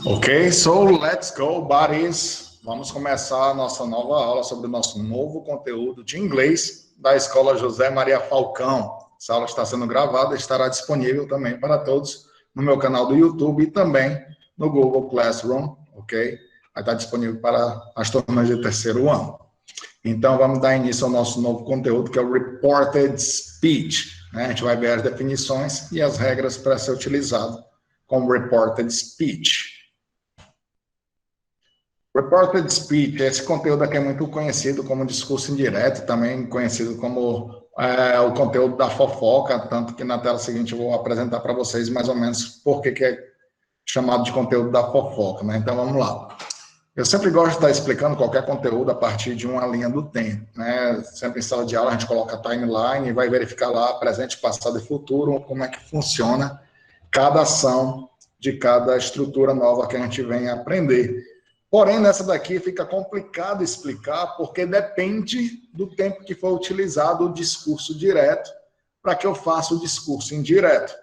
Ok, so let's go, buddies. Vamos começar a nossa nova aula sobre o nosso novo conteúdo de inglês da Escola José Maria Falcão. Essa aula está sendo gravada e estará disponível também para todos no meu canal do YouTube e também no Google Classroom, ok? Vai estar disponível para as turmas de terceiro ano. Então, vamos dar início ao nosso novo conteúdo, que é o Reported Speech, né? A gente vai ver as definições e as regras para ser utilizado com Reported Speech. Reported Speech, esse conteúdo aqui é muito conhecido como discurso indireto, também conhecido como o conteúdo da fofoca, tanto que na tela seguinte eu vou apresentar para vocês mais ou menos por que é chamado de conteúdo da fofoca, né? Então vamos lá. Eu sempre gosto de estar explicando qualquer conteúdo a partir de uma linha do tempo, né? Sempre em sala de aula a gente coloca a timeline e vai verificar lá presente, passado e futuro, como é que funciona cada ação de cada estrutura nova que a gente vem aprender. Porém, nessa daqui fica complicado explicar, porque depende do tempo que for utilizado o discurso direto para que eu faça o discurso indireto,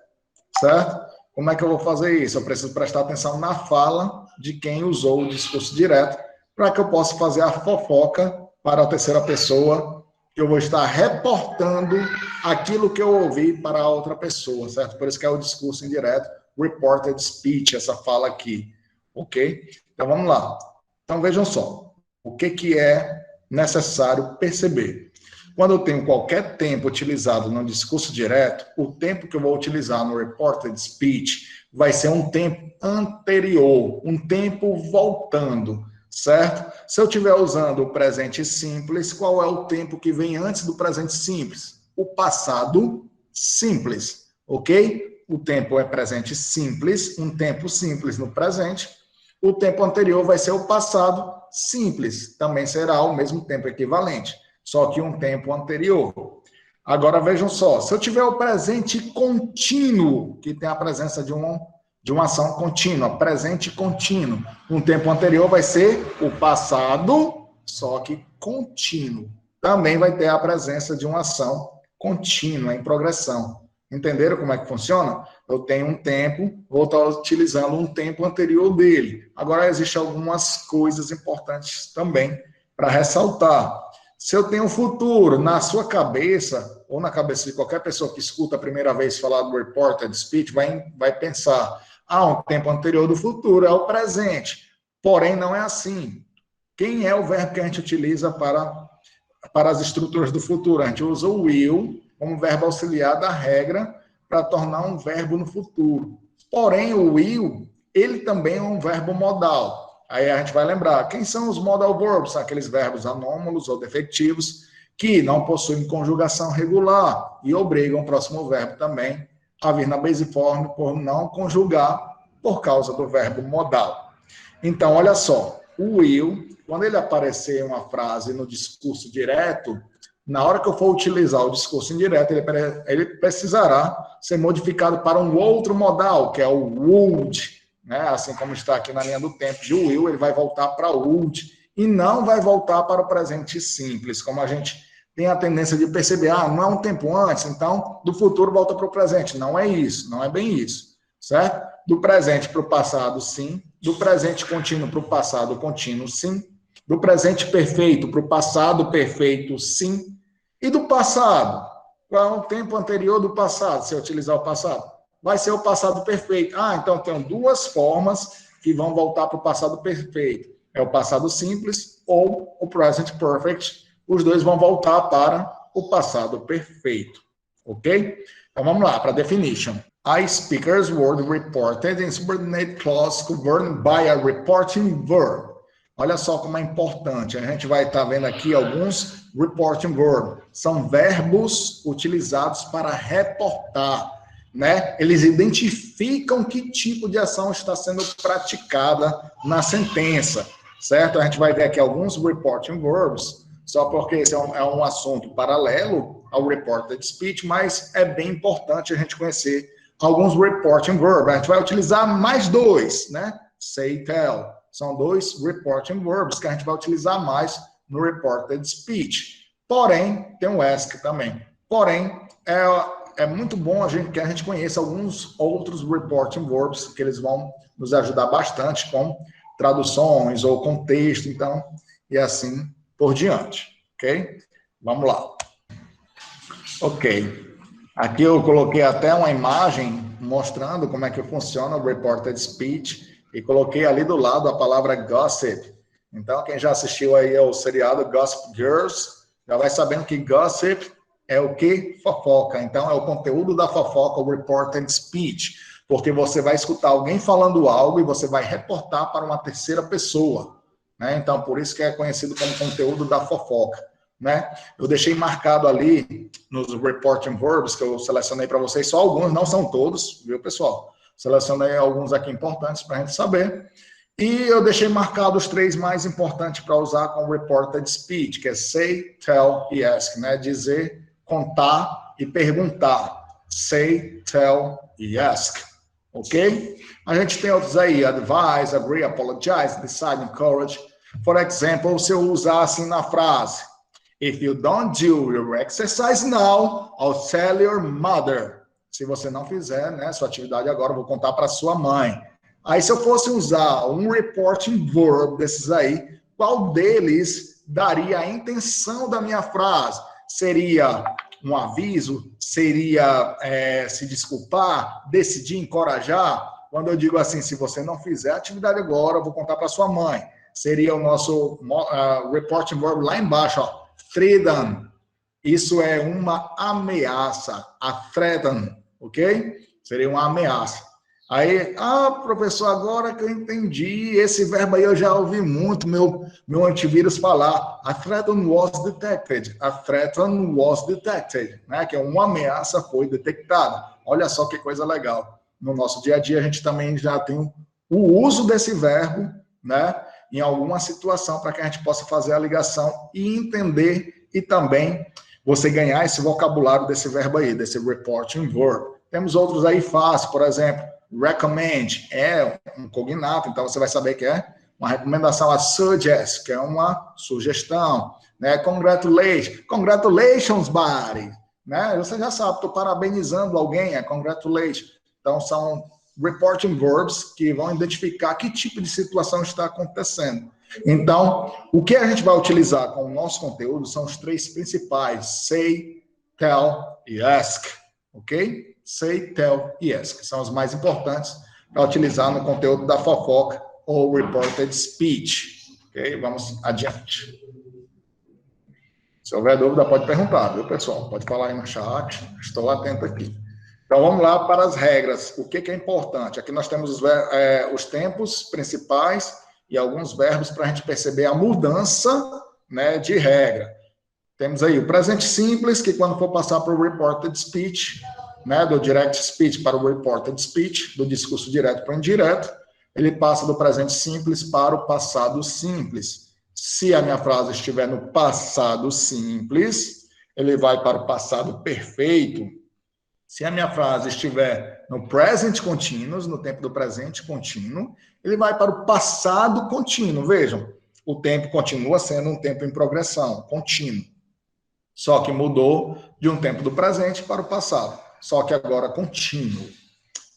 certo? Como é que eu vou fazer isso? Eu preciso prestar atenção na fala de quem usou o discurso direto para que eu possa fazer a fofoca para a terceira pessoa, que eu vou estar reportando aquilo que eu ouvi para a outra pessoa, certo? Por isso que é o discurso indireto, reported speech, essa fala aqui, ok? Então, vamos lá. Então, vejam só, o que é necessário perceber. Quando eu tenho qualquer tempo utilizado no discurso direto, o tempo que eu vou utilizar no reported speech vai ser um tempo anterior, um tempo voltando, certo? Se eu estiver usando o presente simples, qual é o tempo que vem antes do presente simples? O passado simples, ok? O tempo é presente simples, um tempo simples no presente. O tempo anterior vai ser o passado simples, também será o mesmo tempo equivalente, só que um tempo anterior. Agora vejam só, se eu tiver o presente contínuo, que tem a presença de uma ação contínua, presente contínuo, um tempo anterior vai ser o passado, só que contínuo. Também vai ter a presença de uma ação contínua, em progressão. Entenderam como é que funciona? Eu tenho um tempo, vou estar utilizando um tempo anterior dele. Agora, existem algumas coisas importantes também para ressaltar. Se eu tenho um futuro na sua cabeça, ou na cabeça de qualquer pessoa que escuta a primeira vez falar do reported speech, vai pensar, um tempo anterior do futuro, é o presente. Porém, não é assim. Quem é o verbo que a gente utiliza para as estruturas do futuro? A gente usa o will como verbo auxiliar da regra para tornar um verbo no futuro. Porém, o will, ele também é um verbo modal. Aí a gente vai lembrar, quem são os modal verbs? São aqueles verbos anômalos ou defectivos que não possuem conjugação regular e obrigam o próximo verbo também a vir na base form por não conjugar por causa do verbo modal. Então, olha só, o will, quando ele aparecer em uma frase no discurso direto, na hora que eu for utilizar o discurso indireto, ele precisará ser modificado para um outro modal, que é o would, né? Assim como está aqui na linha do tempo de will, ele vai voltar para would e não vai voltar para o presente simples, como a gente tem a tendência de perceber, não é um tempo antes, então do futuro volta para o presente. Não é isso, não é bem isso, certo? Do presente para o passado, sim. Do presente contínuo para o passado contínuo, sim. Do presente perfeito para o passado perfeito, sim. E do passado? Qual é o tempo anterior do passado, se eu utilizar o passado? Vai ser o passado perfeito. Então tem duas formas que vão voltar para o passado perfeito. É o passado simples ou o present perfect. Os dois vão voltar para o passado perfeito. Ok? Então vamos lá para a definition. A speaker's word reported in subordinate clause governed by a reporting verb. Olha só como é importante. A gente vai estar vendo aqui alguns reporting verb. São verbos utilizados para reportar, né? Eles identificam que tipo de ação está sendo praticada na sentença, certo? A gente vai ver aqui alguns reporting verbs, só porque esse é um assunto paralelo ao reported speech, mas é bem importante a gente conhecer alguns reporting verbs. A gente vai utilizar mais dois, né? Say e tell. São dois reporting verbs que a gente vai utilizar mais no reported speech. Porém, tem o ask também. Porém, é muito bom que a gente conheça alguns outros reporting verbs, que eles vão nos ajudar bastante com traduções ou contexto, então, e assim por diante, ok? Vamos lá. Ok. Aqui eu coloquei até uma imagem mostrando como é que funciona o reported speech e coloquei ali do lado a palavra gossip. Então, quem já assistiu aí ao seriado Gossip Girls, já vai sabendo que gossip é o que? Fofoca. Então, é o conteúdo da fofoca, o reported speech, porque você vai escutar alguém falando algo e você vai reportar para uma terceira pessoa, né? Então, por isso que é conhecido como conteúdo da fofoca, né? Eu deixei marcado ali nos reporting verbs que eu selecionei para vocês, só alguns, não são todos, viu, pessoal? Selecionei alguns aqui importantes para a gente saber. E eu deixei marcado os 3 mais importantes para usar com reported speech, que é say, tell e ask, né? Dizer, contar e perguntar. Say, tell e ask, ok? A gente tem outros aí, advise, agree, apologize, decide, encourage. For example, se eu usar assim na frase, if you don't do your exercise now, I'll tell your mother. Se você não fizer, né, sua atividade agora, eu vou contar para sua mãe. Aí, se eu fosse usar um reporting verb desses aí, qual deles daria a intenção da minha frase? Seria um aviso? Seria se desculpar? Decidir, encorajar? Quando eu digo assim, se você não fizer a atividade agora, eu vou contar para sua mãe. Seria o nosso reporting verb lá embaixo, ó. Threaten. Isso é uma ameaça. A threaten, ok? Seria uma ameaça. Aí, professor, agora que eu entendi, esse verbo aí eu já ouvi muito meu antivírus falar. A threaten was detected. A threaten was detected, né? Que é uma ameaça foi detectada. Olha só que coisa legal. No nosso dia a dia, a gente também já tem o uso desse verbo, né? Em alguma situação para que a gente possa fazer a ligação e entender e também você ganhar esse vocabulário desse verbo aí, desse reporting verb. Temos outros aí fáceis, por exemplo, recommend é um cognato, então você vai saber que é uma recomendação. A suggest, que é uma sugestão, né? Congratulations, buddy, né? Você já sabe, estou parabenizando alguém, é congratulations. Então, são reporting verbs que vão identificar que tipo de situação está acontecendo. Então, o que a gente vai utilizar com o nosso conteúdo são os 3 principais, say, tell e ask, ok? Say, tell e ask, são os mais importantes para utilizar no conteúdo da fofoca ou reported speech, ok? Vamos adiante. Se houver dúvida, pode perguntar, viu, pessoal? Pode falar aí no chat, estou atento aqui. Então, vamos lá para as regras. O que é importante? Aqui nós temos os tempos principais e alguns verbos para a gente perceber a mudança, né, de regra. Temos aí o presente simples, que quando for passar para o reported speech, né, do direct speech para o reported speech, do discurso direto para o indireto, ele passa do presente simples para o passado simples. Se a minha frase estiver no passado simples, ele vai para o passado perfeito. Se a minha frase estiver no present continuous, no tempo do presente contínuo, ele vai para o passado contínuo. Vejam, o tempo continua sendo um tempo em progressão, contínuo. Só que mudou de um tempo do presente para o passado. Só que agora contínuo,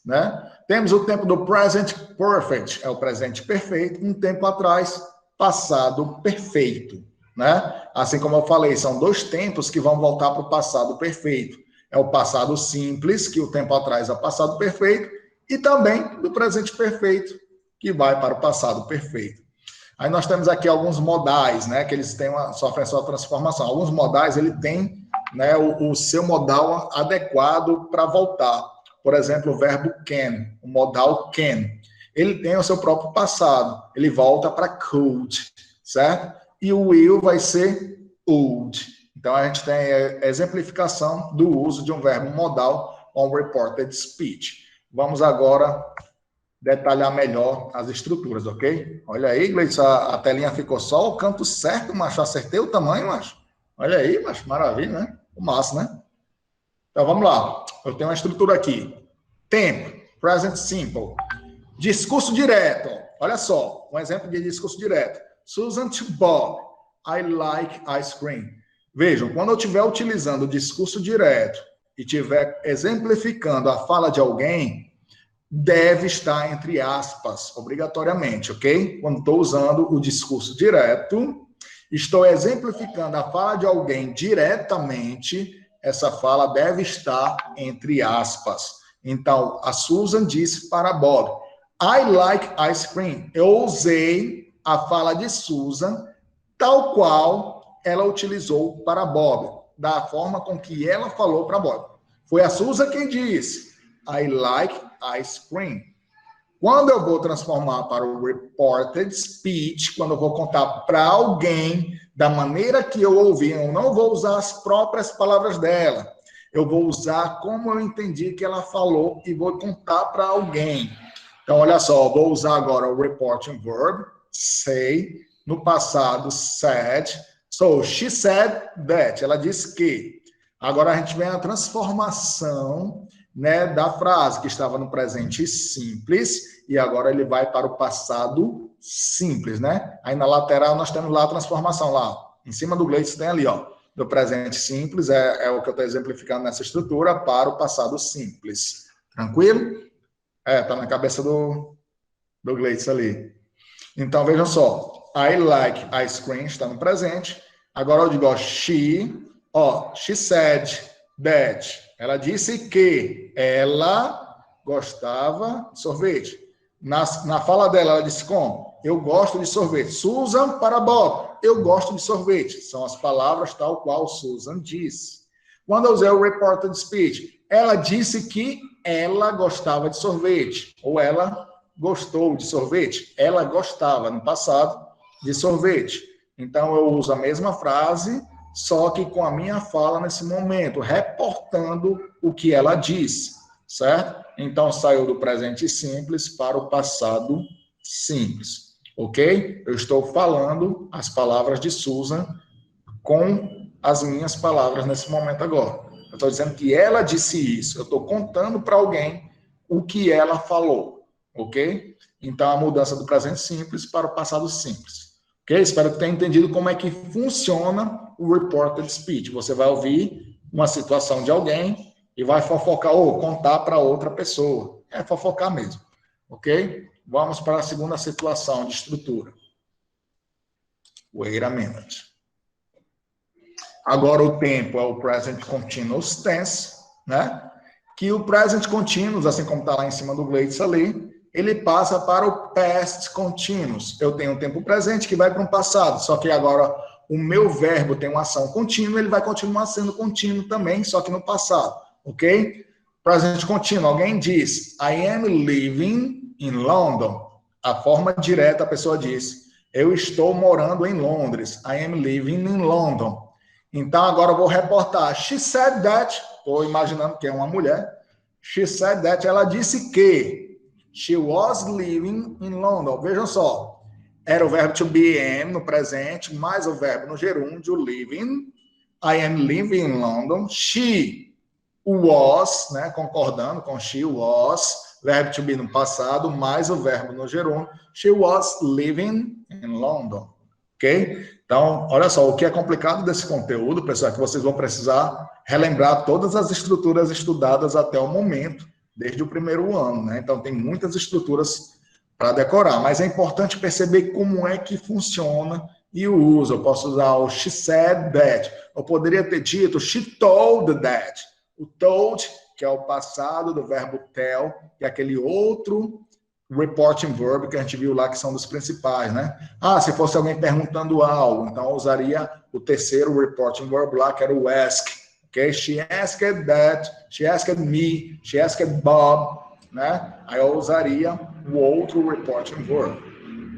né? Temos o tempo do present perfect, é o presente perfeito. Um tempo atrás, passado perfeito, né? Assim como eu falei, são 2 tempos que vão voltar para o passado perfeito. É o passado simples, que o tempo atrás é o passado perfeito, e também do presente perfeito, que vai para o passado perfeito. Aí nós temos aqui alguns modais, né, que eles sofrem a sua transformação. Alguns modais, ele tem, né, o seu modal adequado para voltar. Por exemplo, o verbo can, o modal can. Ele tem o seu próprio passado, ele volta para could, certo? E o will vai ser would. Então, a gente tem a exemplificação do uso de um verbo modal on reported speech. Vamos agora detalhar melhor as estruturas, ok? Olha aí, Gleice, a telinha ficou só o canto certo, macho. Acertei o tamanho, macho. Olha aí, macho, maravilha, né? O massa, né? Então, vamos lá. Eu tenho uma estrutura aqui. Tempo, present simple. Discurso direto. Olha só, um exemplo de discurso direto. Susan to Bob, I like ice cream. Vejam, quando eu estiver utilizando o discurso direto e estiver exemplificando a fala de alguém, deve estar entre aspas, obrigatoriamente, ok? Quando estou usando o discurso direto, estou exemplificando a fala de alguém diretamente, essa fala deve estar entre aspas. Então, a Susan disse para Bob, I like ice cream. Eu usei a fala de Susan tal qual ela utilizou para Bob, da forma com que ela falou para Bob. Foi a Susan quem disse, I like ice cream. Quando eu vou transformar para o reported speech, quando eu vou contar para alguém da maneira que eu ouvi, eu não vou usar as próprias palavras dela. Eu vou usar como eu entendi que ela falou e vou contar para alguém. Então, olha só, eu vou usar agora o reporting verb, say, no passado, said. So, she said that. Ela disse que. Agora a gente vem a transformação, né, da frase que estava no presente simples e agora ele vai para o passado simples, né? Aí na lateral nós temos lá a transformação lá. Em cima do Gleitson tem ali, ó, do presente simples, é o que eu estou exemplificando nessa estrutura, para o passado simples. Tranquilo? Tá na cabeça do Gleitson ali. Então, vejam só. I like ice cream, está no presente. Agora eu digo, ó, she said that. Ela disse que ela gostava de sorvete. Na fala dela, ela disse como? Eu gosto de sorvete. Susan para Bob. Eu gosto de sorvete. São as palavras tal qual Susan disse. Quando eu usei o reported speech, ela disse que ela gostava de sorvete. Ou ela gostou de sorvete. Ela gostava, no passado, de sorvete. Então, eu uso a mesma frase, só que com a minha fala nesse momento, reportando o que ela disse, certo? Então, saiu do presente simples para o passado simples, ok? Eu estou falando as palavras de Susan com as minhas palavras nesse momento agora. Eu estou dizendo que ela disse isso, eu estou contando para alguém o que ela falou, ok? Então, a mudança do presente simples para o passado simples. Ok? Espero que tenha entendido como é que funciona o reported speech. Você vai ouvir uma situação de alguém e vai fofocar ou contar para outra pessoa. É fofocar mesmo. Ok? Vamos para a segunda situação de estrutura. Wait a minute. Agora o tempo é o present continuous tense, né? Que o present continuous, assim como está lá em cima do Gleitson ali, ele passa para o past continuous. Eu tenho um tempo presente que vai para um passado, só que agora o meu verbo tem uma ação contínua, ele vai continuar sendo contínuo também, só que no passado, ok? Presente contínuo, alguém diz, I am living in London. A forma direta, a pessoa diz, eu estou morando em Londres. I am living in London. Então, agora eu vou reportar. She said that, estou imaginando que é uma mulher. She said that, ela disse que she was living in London. Vejam só, era o verbo to be am no presente, mais o verbo no gerúndio, living. I am living in London. She was, né, concordando com she was, verbo to be no passado, mais o verbo no gerúndio. She was living in London. Ok? Então, olha só, o que é complicado desse conteúdo, pessoal, é que vocês vão precisar relembrar todas as estruturas estudadas até o momento, desde o primeiro ano, né? Então, tem muitas estruturas para decorar, mas é importante perceber como é que funciona e o uso. Eu posso usar o she said that, eu poderia ter dito she told that. O told, que é o passado do verbo tell, que é aquele outro reporting verb que a gente viu lá, que são dos principais, né? Se fosse alguém perguntando algo, então eu usaria o terceiro reporting verb lá, que era o ask. Okay? She asked that, she asked me, she asked Bob, né? Aí eu usaria o outro reporting verb.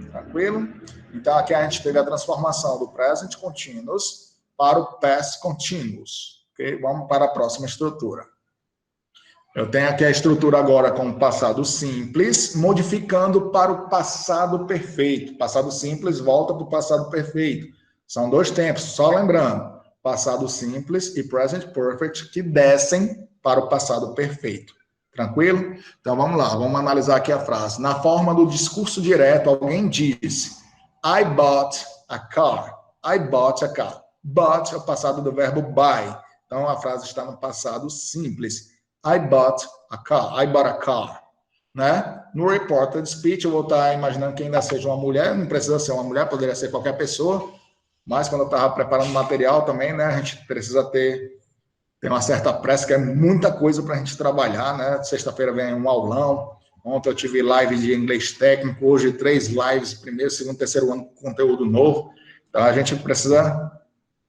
Tranquilo? Então aqui a gente teve a transformação do present continuous para o past continuous. Okay? Vamos para a próxima estrutura. Eu tenho aqui a estrutura agora com o passado simples, modificando para o passado perfeito. Passado simples volta para o passado perfeito. São dois tempos, só lembrando. Passado simples e present perfect que descem para o passado perfeito. Tranquilo? Então vamos lá, vamos analisar aqui a frase. Na forma do discurso direto, alguém disse I bought a car. I bought a car. Bought é o passado do verbo buy. Então, a frase está no passado simples. I bought a car. I bought a car. Né? No reported speech, eu vou estar imaginando que ainda seja uma mulher, não precisa ser uma mulher, poderia ser qualquer pessoa, mas quando eu estava preparando material também, né, a gente precisa ter uma certa pressa, que é muita coisa para a gente trabalhar, né? Sexta-feira vem um aulão, ontem eu tive live de inglês técnico, hoje 3 lives, primeiro, segundo, terceiro ano, conteúdo novo, então a gente precisa,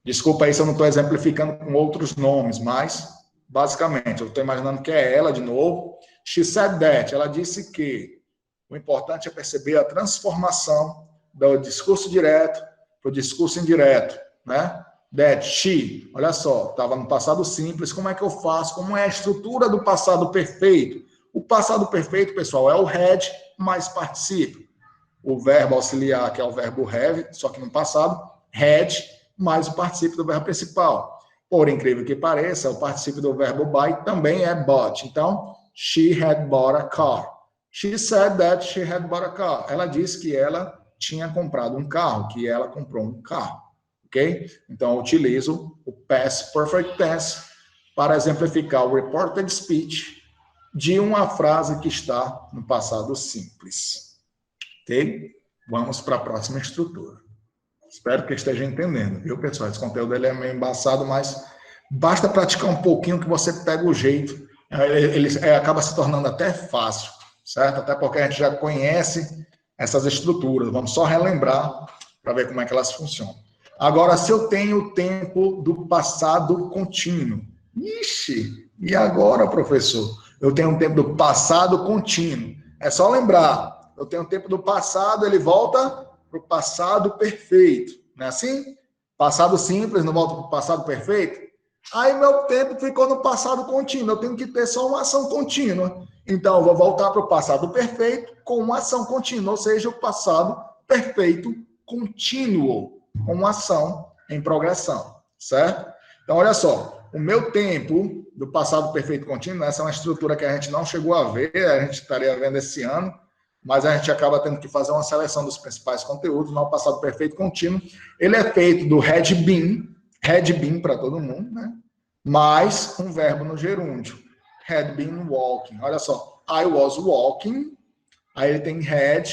desculpa aí se eu não estou exemplificando com outros nomes, mas basicamente, eu estou imaginando que é ela de novo. She said that, ela disse que o importante é perceber a transformação do discurso direto para o discurso indireto, né? That she, olha só, estava no passado simples, como é que eu faço? Como é a estrutura do passado perfeito? O passado perfeito, pessoal, é o had mais particípio. O verbo auxiliar, que é o verbo have, só que no passado, had mais o particípio do verbo principal. Por incrível que pareça, o particípio do verbo buy também é bought. Então, she had bought a car. She said that she had bought a car. Ela disse que ela tinha comprado um carro, que ela comprou um carro. Ok? Então, eu utilizo o past perfect tense para exemplificar o reported speech de uma frase que está no passado simples. Ok? Vamos para a próxima estrutura. Espero que esteja entendendo, viu, pessoal? Esse conteúdo ele é meio embaçado, mas basta praticar um pouquinho que você pega o jeito. Ele acaba se tornando até fácil, certo? Até porque a gente já conhece essas estruturas. Vamos só relembrar para ver como é que elas funcionam. Agora, se eu tenho o tempo do passado contínuo. Ixi, e agora, professor? Eu tenho um tempo do passado contínuo. É só lembrar, eu tenho o tempo do passado, ele volta para o passado perfeito. Não é assim? Passado simples, não volta para o passado perfeito? Aí meu tempo ficou no passado contínuo. Eu tenho que ter só uma ação contínua. Então, eu vou voltar para o passado perfeito com uma ação contínua, ou seja, o passado perfeito contínuo, com uma ação em progressão, certo? Então, olha só, o meu tempo do passado perfeito contínuo, essa é uma estrutura que a gente não chegou a ver, a gente estaria vendo esse ano, mas a gente acaba tendo que fazer uma seleção dos principais conteúdos, no passado perfeito contínuo. Ele é feito do had been para todo mundo, né? Mais um verbo no gerúndio. Had been walking. Olha só, I was walking, aí ele tem had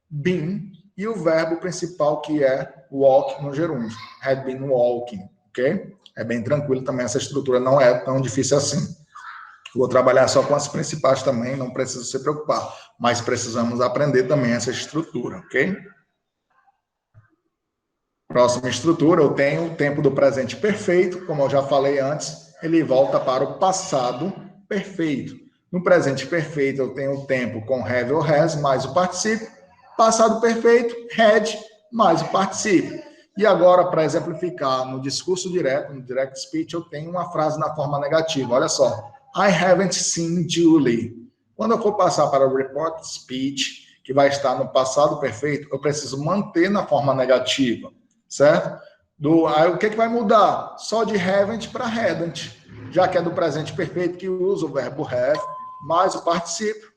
been, e o verbo principal que é walk no gerúndio. Had been walking, ok? É bem tranquilo também, essa estrutura não é tão difícil assim. Vou trabalhar só com as principais também, não precisa se preocupar. Mas precisamos aprender também essa estrutura, ok? Próxima estrutura, eu tenho o tempo do presente perfeito, como eu já falei antes, ele volta para o passado perfeito. No presente perfeito, eu tenho o tempo com have ou has, mais o particípio. Passado perfeito, had, mais o particípio. E agora, para exemplificar no discurso direto, no direct speech, eu tenho uma frase na forma negativa. Olha só. I haven't seen Julie. Quando eu for passar para o report speech, que vai estar no passado perfeito, eu preciso manter na forma negativa, certo? Aí o que vai mudar? Só de haven't para hadn't, já que é do presente perfeito que usa o verbo have, mais o particípio.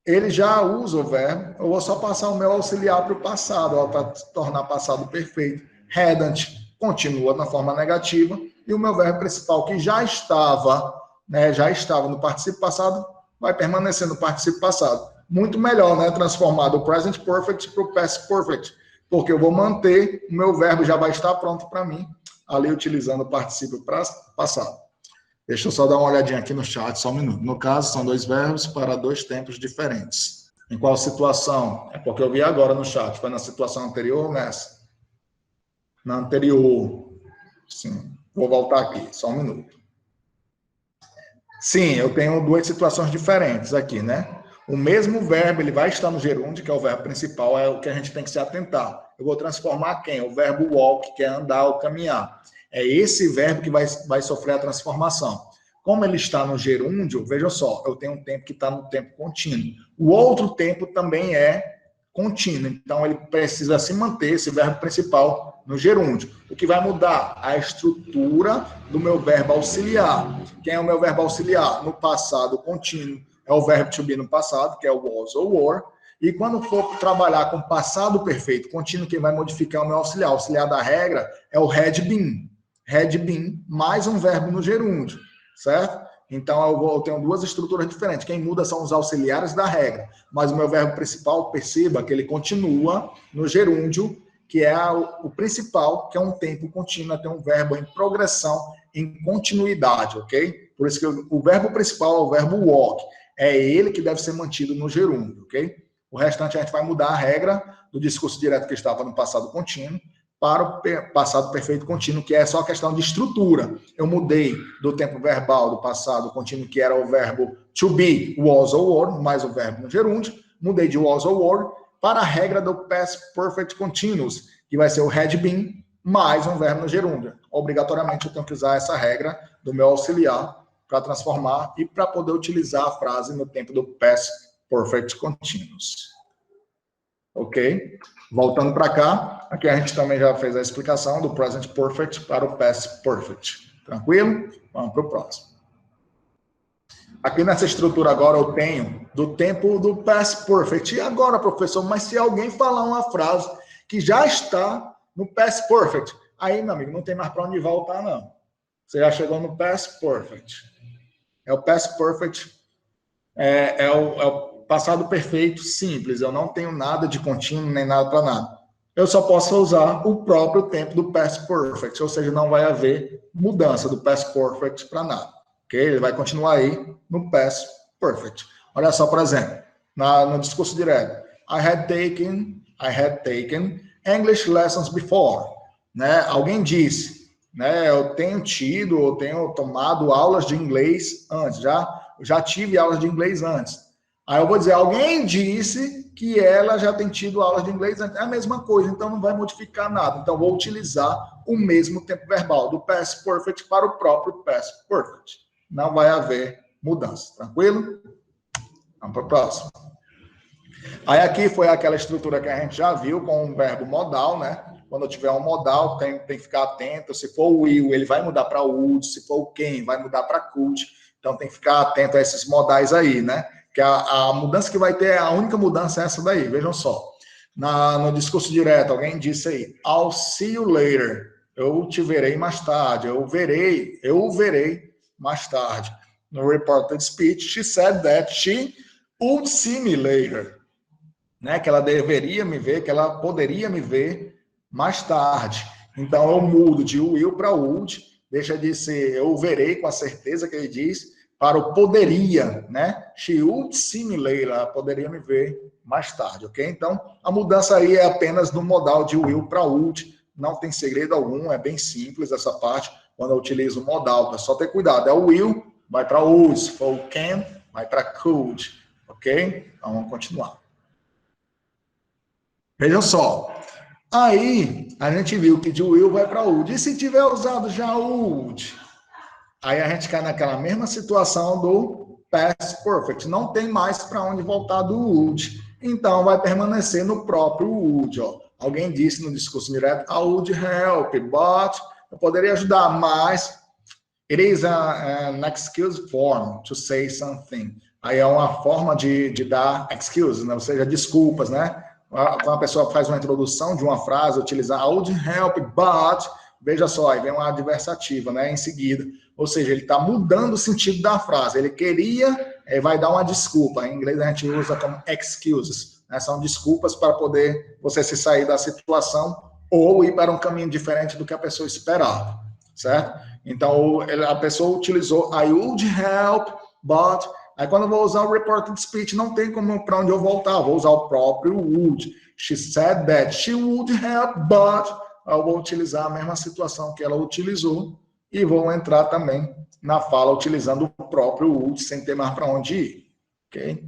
Ele já usa o verbo, eu vou só passar o meu auxiliar para o passado, para tornar passado perfeito. Hadn't continua na forma negativa, e o meu verbo principal, que já estava no particípio passado, vai permanecer no particípio passado. Muito melhor, né? Transformar do present perfect para o past perfect, porque eu vou manter, o meu verbo já vai estar pronto para mim, ali utilizando o particípio passado. Deixa eu só dar uma olhadinha aqui no chat, só um minuto. No caso, são 2 verbos para 2 tempos diferentes. Em qual situação? É porque eu vi agora no chat. Foi na situação anterior ou nessa? Na anterior. Sim. Vou voltar aqui, só um minuto. Sim, eu tenho 2 situações diferentes aqui, né? O mesmo verbo, ele vai estar no gerúndio, que é o verbo principal, é o que a gente tem que se atentar. Eu vou transformar quem? O verbo walk, que é andar ou caminhar. É esse verbo que vai sofrer a transformação. Como ele está no gerúndio, veja só, eu tenho um tempo que está no tempo contínuo. O outro tempo também é contínuo, então ele precisa se manter, esse verbo principal, no gerúndio. O que vai mudar? A estrutura do meu verbo auxiliar. Quem é o meu verbo auxiliar? No passado contínuo, é o verbo to be no passado, que é o was ou were. E quando for trabalhar com passado perfeito contínuo, quem vai modificar é o meu auxiliar. O auxiliar da regra é o had been. had been, mais um verbo no gerúndio, certo? Então, eu tenho duas estruturas diferentes. Quem muda são os auxiliares da regra. Mas o meu verbo principal, perceba que ele continua no gerúndio, que é o principal, que é um tempo contínuo, tem um verbo em progressão, em continuidade, ok? Por isso que o verbo principal é o verbo walk. É ele que deve ser mantido no gerúndio, ok? O restante a gente vai mudar a regra do discurso direto que estava no passado contínuo para o passado perfeito contínuo, que é só questão de estrutura. Eu mudei do tempo verbal do passado contínuo, que era o verbo to be, was or were, mais o verbo no gerúndio. Mudei de was or were para a regra do past perfect continuous, que vai ser o had been mais um verbo no gerúndio. Obrigatoriamente eu tenho que usar essa regra do meu auxiliar para transformar e para poder utilizar a frase no tempo do past perfect continuous. Ok? Voltando para cá, aqui a gente também já fez a explicação do present perfect para o past perfect. Tranquilo? Vamos para o próximo. Aqui nessa estrutura agora eu tenho do tempo do past perfect. E agora, professor, mas se alguém falar uma frase que já está no past perfect, aí, meu amigo, não tem mais para onde voltar, não. Você já chegou no past perfect. É o past perfect, é o passado perfeito simples. Eu não tenho nada de contínuo, nem nada para nada. Eu só posso usar o próprio tempo do past perfect, ou seja, não vai haver mudança do past perfect para nada. Okay? Ele vai continuar aí no past perfect. Olha só, por exemplo, no discurso direto. I had taken English lessons before. Né? Alguém disse, né? Eu tenho tomado aulas de inglês antes, já tive aulas de inglês antes. Aí eu vou dizer, alguém disse que ela já tem tido aulas de inglês antes. É a mesma coisa, então não vai modificar nada. Então vou utilizar o mesmo tempo verbal, do past perfect para o próprio past perfect. Não vai haver mudança, tranquilo? Vamos para o próximo. Aí aqui foi aquela estrutura que a gente já viu com um verbo modal, né? Quando eu tiver um modal, tem que ficar atento. Se for o will, ele vai mudar para would. Se for o can, vai mudar para could. Então tem que ficar atento a esses modais aí, né? Que a mudança que vai ter, a única mudança é essa daí, vejam só. No discurso direto, alguém disse aí, I'll see you later. Eu te verei mais tarde. Eu o verei mais tarde. No reported speech, she said that she would see me later. Né? Que ela deveria me ver, que ela poderia me ver mais tarde. Então eu mudo de will para would, deixa de ser eu verei com a certeza que ele diz, para o poderia, né? She would see me later, ela poderia me ver mais tarde, ok? Então, a mudança aí é apenas do modal de will para would, não tem segredo algum, é bem simples essa parte, quando eu utilizo o modal, é só ter cuidado, é o will, vai para would, se for o can, vai para could, ok? Então, vamos continuar. Vejam só, aí a gente viu que de will vai para would, e se tiver usado já would? Aí a gente cai naquela mesma situação do past perfect. Não tem mais para onde voltar do would. Então, vai permanecer no próprio would. Ó. Alguém disse no discurso direto, I would help, but eu poderia ajudar, mas it is an excuse form to say something. Aí é uma forma de dar excuses, né? Ou seja, desculpas, né? Quando a pessoa faz uma introdução de uma frase, utilizar I would help, but... Veja só, aí vem uma adversativa, né? Em seguida. Ou seja, ele está mudando o sentido da frase. Ele queria, vai dar uma desculpa. Em inglês a gente usa como excuses. Né? São desculpas para poder você se sair da situação ou ir para um caminho diferente do que a pessoa esperava. Certo? Então, a pessoa utilizou I would help, but... Aí quando eu vou usar o reported speech, não tem como para onde eu voltar. Eu vou usar o próprio would. She said that she would help, but... eu vou utilizar a mesma situação que ela utilizou e vou entrar também na fala utilizando o próprio would sem ter mais para onde ir. Ok?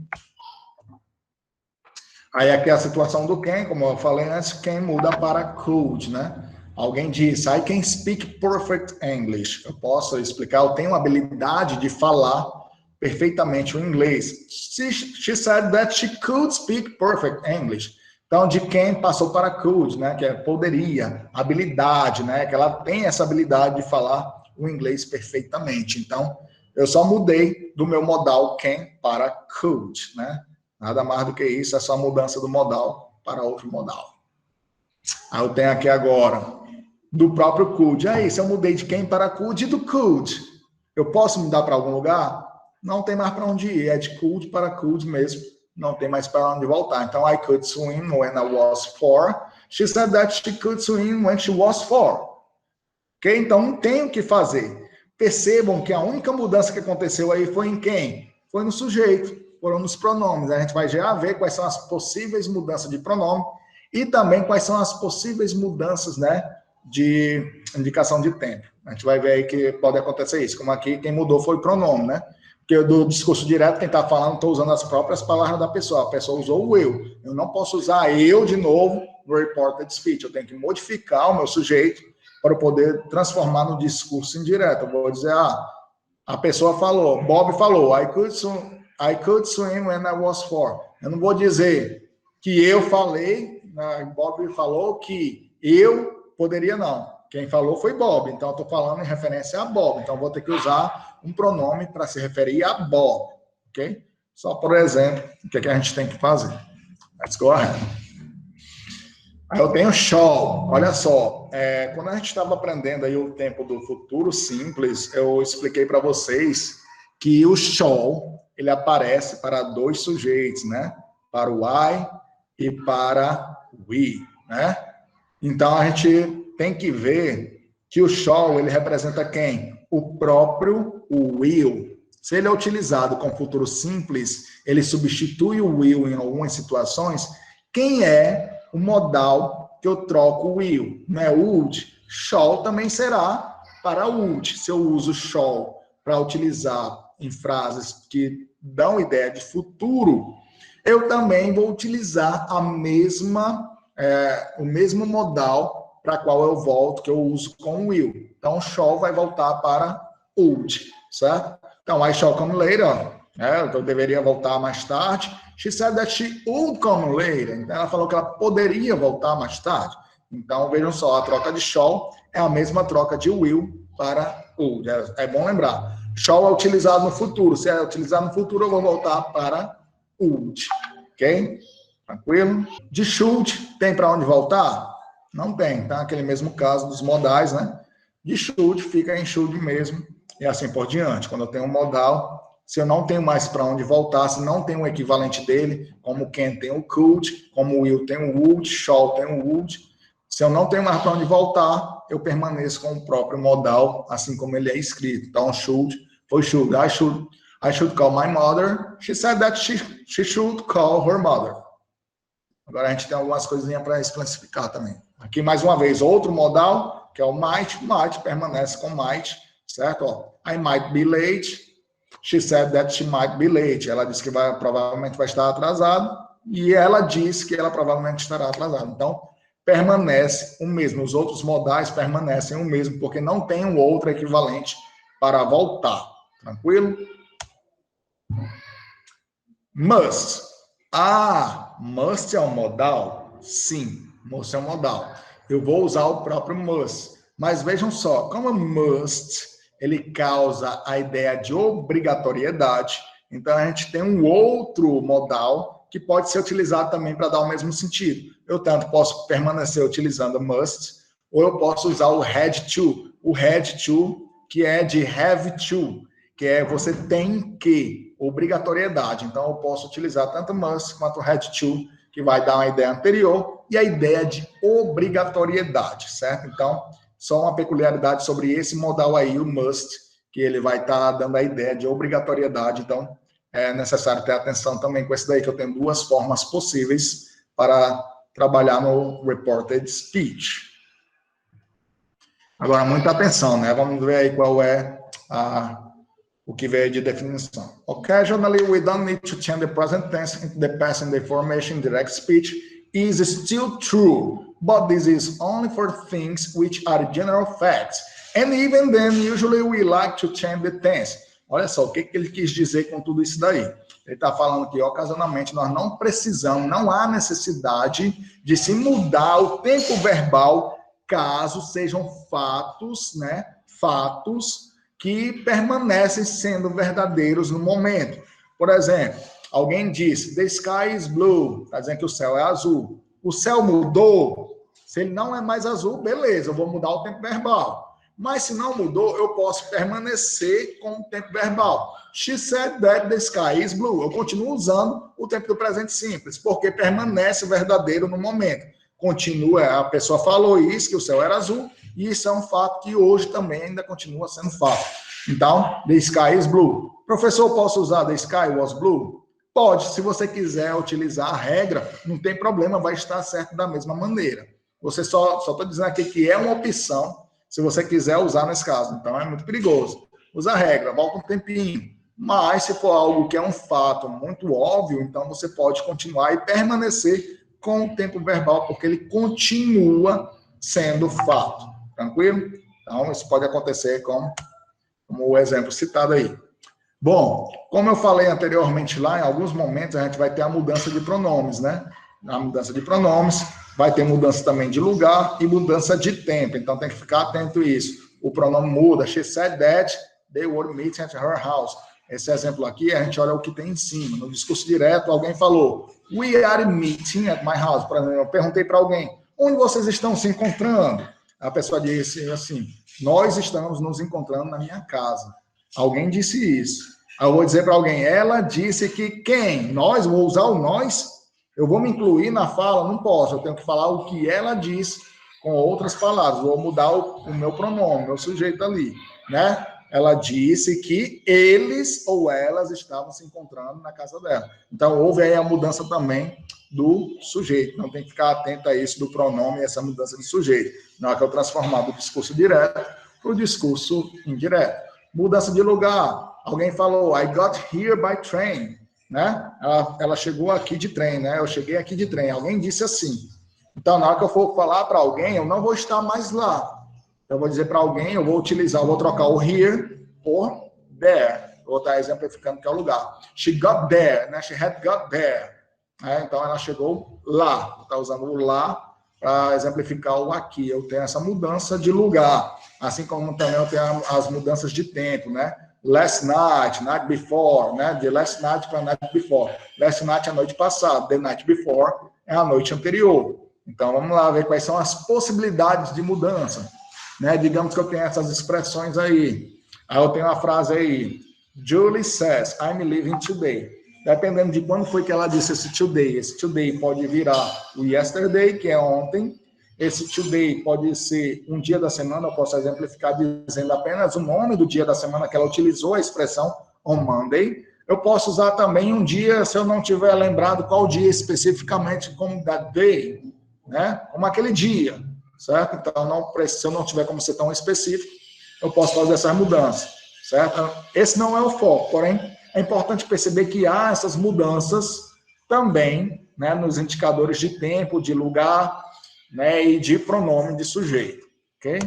Aí aqui é a situação do can, como eu falei antes, can muda para could, né? Alguém disse, I can speak perfect English. Eu posso explicar, eu tenho a habilidade de falar perfeitamente o inglês. She said that she could speak perfect English. Então, de quem passou para could, né? Que é poderia, habilidade, né? Que ela tem essa habilidade de falar o inglês perfeitamente. Então, eu só mudei do meu modal can para could, né? Nada mais do que isso, é só a mudança do modal para outro modal. Aí eu tenho aqui agora, do próprio could. Aí, se eu mudei de quem para could e do could, eu posso mudar para algum lugar? Não tem mais para onde ir, é de could para could mesmo, não tem mais para onde voltar. Então, I could swim when I was 4. She said that she could swim when she was 4. Ok? Então, não tem o que fazer. Percebam que a única mudança que aconteceu aí foi em quem? Foi no sujeito, foram nos pronomes. A gente vai já ver quais são as possíveis mudanças de pronome e também quais são as possíveis mudanças, né, de indicação de tempo. A gente vai ver aí que pode acontecer isso. Como aqui, quem mudou foi o pronome, né? Porque do discurso direto, quem está falando, estou usando as próprias palavras da pessoa. A pessoa usou o eu. Eu não posso usar eu de novo no reported speech. Eu tenho que modificar o meu sujeito para poder transformar no discurso indireto. Eu vou dizer, a pessoa falou, Bob falou, I could swim when I was 4. Eu não vou dizer que eu falei, né, Bob falou que eu poderia não. Quem falou foi Bob, então eu estou falando em referência a Bob. Então eu vou ter que usar um pronome para se referir a Bob, ok? Só por exemplo, o que, é que a gente tem que fazer. Let's go ahead. Aí eu tenho shall. Olha só, quando a gente estava aprendendo aí o tempo do futuro simples, eu expliquei para vocês que o shall, ele aparece para dois sujeitos, né? Para o I e para o we, né? Então a gente tem que ver que o shall, ele representa quem? O próprio will. Se ele é utilizado com futuro simples, ele substitui o will em algumas situações. Quem é o modal que eu troco o will? Não é would? Shall também será para would. Se eu uso shall para utilizar em frases que dão ideia de futuro, eu também vou utilizar o mesmo modal para qual eu volto, que eu uso com will. Então, shall vai voltar para would, certo? Então, I shall come later, né? Eu deveria voltar mais tarde. She said that she would come later. Então, ela falou que ela poderia voltar mais tarde. Então, vejam só, a troca de shall é a mesma troca de will para would. É bom lembrar. Shall é utilizado no futuro. Se é utilizado no futuro, eu vou voltar para would. Ok? Tranquilo? De should, tem para onde voltar? Não tem, tá? Aquele mesmo caso dos modais, né? De should, fica em should mesmo, e assim por diante. Quando eu tenho um modal, se eu não tenho mais para onde voltar, se não tem um equivalente dele, como can tem o could, como will tem o would, shall tem o would, se eu não tenho mais para onde voltar, eu permaneço com o próprio modal, assim como ele é escrito. Então, should foi should. I should call my mother. She said that she should call her mother. Agora a gente tem algumas coisinhas para especificar também. Aqui, mais uma vez, outro modal, que é o might. Might permanece com might, certo? Ó, I might be late. She said that she might be late. Ela disse que provavelmente vai estar atrasado. E ela disse que ela provavelmente estará atrasada. Então, permanece o mesmo. Os outros modais permanecem o mesmo, porque não tem um outro equivalente para voltar. Tranquilo? Must. Must é um modal? Sim, must é um modal. Eu vou usar o próprio must. Mas vejam só, como must, ele causa a ideia de obrigatoriedade, então a gente tem um outro modal que pode ser utilizado também para dar o mesmo sentido. Eu tanto posso permanecer utilizando must, ou eu posso usar o had to. O had to, que é de have to, que é você tem que, obrigatoriedade. Então, eu posso utilizar tanto must quanto had to, que vai dar uma ideia anterior, e a ideia de obrigatoriedade, certo? Então, só uma peculiaridade sobre esse modal aí, o must, que ele vai estar dando a ideia de obrigatoriedade. Então, é necessário ter atenção também com esse daí, que eu tenho duas formas possíveis para trabalhar no reported speech. Agora, muita atenção, né? Vamos ver aí qual é o que veio de definição. Occasionally, we don't need to change the present tense into the past in the formation direct speech is still true, but this is only for things which are general facts. And even then, usually we like to change the tense. Olha só, o que ele quis dizer com tudo isso daí? Ele está falando que, ocasionalmente, nós não precisamos, não há necessidade de se mudar o tempo verbal caso sejam fatos, né? Fatos que permanecem sendo verdadeiros no momento. Por exemplo, alguém disse, the sky is blue, está dizendo que o céu é azul. O céu mudou? Se ele não é mais azul, beleza, eu vou mudar o tempo verbal. Mas se não mudou, eu posso permanecer com o tempo verbal. She said that the sky is blue. Eu continuo usando o tempo do presente simples, porque permanece verdadeiro no momento. Continua, a pessoa falou isso, que o céu era azul, e isso é um fato que hoje também ainda continua sendo fato. Então, the sky is blue. Professor, posso usar the sky was blue? Pode, se você quiser utilizar a regra, não tem problema, vai estar certo da mesma maneira. Você só estou dizendo aqui que é uma opção, se você quiser usar nesse caso. Então, é muito perigoso. Usa a regra, volta um tempinho. Mas, se for algo que é um fato muito óbvio, então você pode continuar e permanecer com o tempo verbal, porque ele continua sendo fato. Tranquilo? Então, isso pode acontecer como o exemplo citado aí. Bom, como eu falei anteriormente lá, em alguns momentos a gente vai ter a mudança de pronomes, né? A mudança de pronomes, vai ter mudança também de lugar e mudança de tempo. Então, tem que ficar atento a isso. O pronome muda. She said that they were meeting at her house. Esse exemplo aqui, a gente olha o que tem em cima. No discurso direto, alguém falou, we are meeting at my house. Por exemplo, eu perguntei para alguém, onde vocês estão se encontrando? A pessoa disse assim, nós estamos nos encontrando na minha casa. Alguém disse isso. Aí eu vou dizer para alguém, ela disse que quem? Nós, vou usar o nós? Eu vou me incluir na fala? Não posso, eu tenho que falar o que ela disse com outras palavras. Vou mudar o meu pronome, meu sujeito ali, né? Ela disse que eles ou elas estavam se encontrando na casa dela. Então, houve aí a mudança também do sujeito. Não tem que ficar atento a isso do pronome e essa mudança de sujeito. Na hora que eu transformar do discurso direto para o discurso indireto. Mudança de lugar. Alguém falou, I got here by train. Né? Ela chegou aqui de trem, né? Eu cheguei aqui de trem. Alguém disse assim. Então, na hora que eu for falar para alguém, eu não vou estar mais lá. Eu vou dizer para alguém, eu vou trocar o here por there. Vou estar exemplificando que é o lugar. She got there, né? She had got there. Então, ela chegou lá. Vou estar usando o lá para exemplificar o aqui. Eu tenho essa mudança de lugar. Assim como também eu tenho as mudanças de tempo, né? Last night, night before, né? De last night para night before. Last night é a noite passada. The night before é a noite anterior. Então, vamos lá ver quais são as possibilidades de mudança. Né? Digamos que eu tenho essas expressões aí. Aí eu tenho uma frase aí. Julie says, I'm leaving today. Dependendo de quando foi que ela disse esse today pode virar o yesterday, que é ontem. Esse today pode ser um dia da semana, eu posso exemplificar dizendo apenas o nome do dia da semana que ela utilizou a expressão on Monday. Eu posso usar também um dia, se eu não tiver lembrado qual dia especificamente, como that day, né? Como aquele dia. Certo? Então, se eu não tiver como ser tão específico, eu posso fazer essas mudanças, certo? Esse não é o foco, porém, é importante perceber que há essas mudanças também, né, nos indicadores de tempo, de lugar, né, e de pronome de sujeito, ok?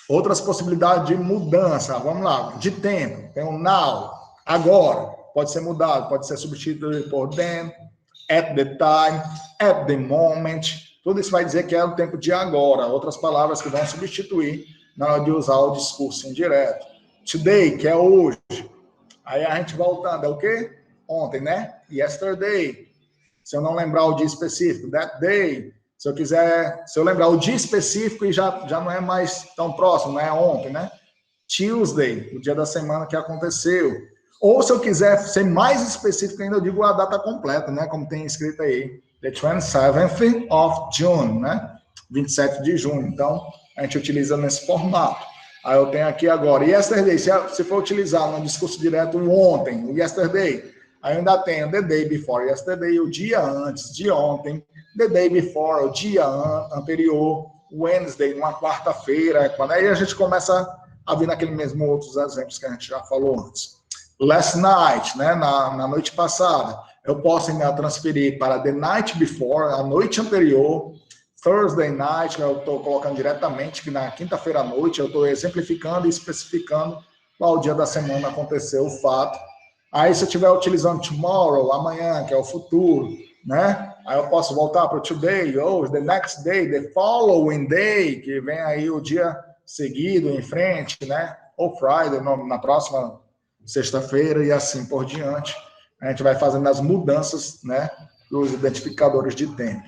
Outras possibilidades de mudança, vamos lá, de tempo, tem o now, agora, pode ser mudado, pode ser substituído por then, at the time, at the moment. Tudo isso vai dizer que é o tempo de agora. Outras palavras que vão substituir na hora de usar o discurso indireto. Today, que é hoje. Aí a gente voltando, é o quê? Ontem, né? Yesterday. Se eu não lembrar o dia específico, that day. Se eu lembrar o dia específico e já não é mais tão próximo, não é ontem, né? Tuesday, o dia da semana que aconteceu. Ou se eu quiser ser mais específico ainda, eu digo a data completa, né? Como tem escrito aí. The 27th of June, né? 27 de junho. Então, a gente utiliza nesse formato. Aí eu tenho aqui agora, yesterday, se for utilizar no discurso direto ontem, o yesterday, aí eu ainda tenho the day before yesterday, o dia antes de ontem, the day before, o dia anterior, Wednesday, uma quarta-feira, aí a gente começa a vir naquele mesmo outros exemplos que a gente já falou antes. Last night, né? Na noite passada. Eu posso ainda transferir para the night before, a noite anterior, Thursday night, eu estou colocando diretamente que na quinta-feira à noite, eu estou exemplificando e especificando qual dia da semana aconteceu o fato. Aí, se eu estiver utilizando tomorrow, amanhã, que é o futuro, né? Aí eu posso voltar para o today, ou the next day, the following day, que vem aí o dia seguido em frente, né? Ou Friday, na próxima sexta-feira, e assim por diante. A gente vai fazendo as mudanças, né, dos identificadores de tempo.